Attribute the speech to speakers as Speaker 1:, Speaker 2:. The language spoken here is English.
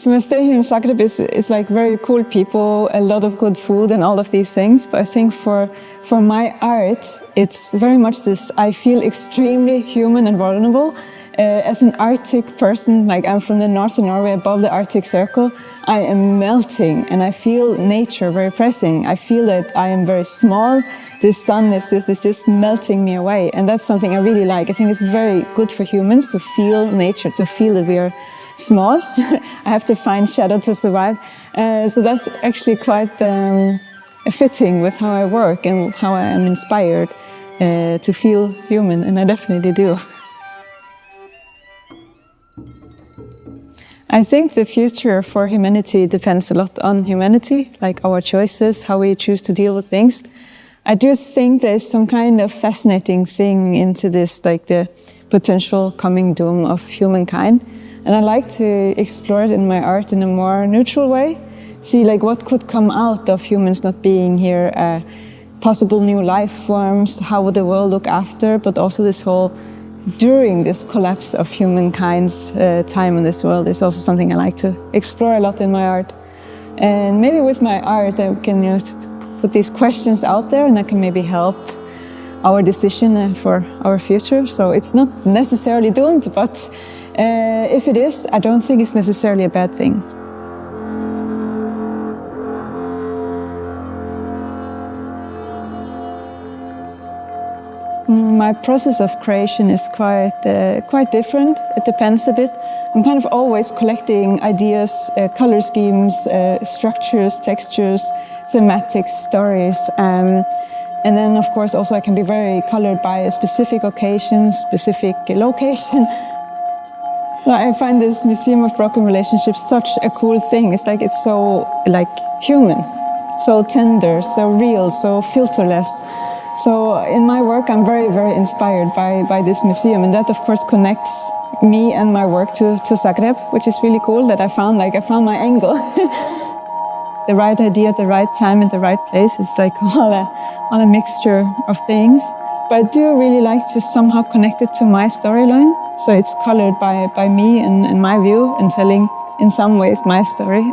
Speaker 1: So my stay here in Zagreb is like very cool people, a lot of good food and all of these things. But I think for my art, it's very much this, I feel extremely human and vulnerable. As an Arctic person, like I'm from the north of Norway, above the Arctic Circle, I am melting and I feel nature very pressing. I feel that I am very small. The sun is just melting me away. And that's something I really like. I think it's very good for humans to feel nature, to feel that we are small. I have to find shadow to survive. So that's actually quite fitting with how I work and how I am inspired to feel human, and I definitely do. I think the future for humanity depends a lot on humanity, like our choices, how we choose to deal with things. I do think there's some kind of fascinating thing into this, like the potential coming doom of humankind. And I like to explore it in my art in a more neutral way. See like what could come out of humans not being here, possible new life forms, how would the world look after, but also this whole, during this collapse of humankind's time in this world is also something I like to explore a lot in my art. And maybe with my art I can put these questions out there and I can maybe help our decision for our future. So it's not necessarily doomed, but if it is, I don't think it's necessarily a bad thing. My process of creation is quite different. It depends a bit. I'm kind of always collecting ideas, color schemes, structures, textures, thematic stories. And then, of course, also I can be very colored by a specific occasion, specific location. I find this Museum of Broken Relationships such a cool thing. It's like it's so human, so tender, so real, so filterless. So in my work, I'm very, very inspired by this museum, and that of course connects me and my work to Zagreb, which is really cool. That I found my angle. The right idea at the right time at the right place. It's like all a mixture of things. But I do really like to somehow connect it to my storyline. So it's colored by me and my view and telling in some ways my story.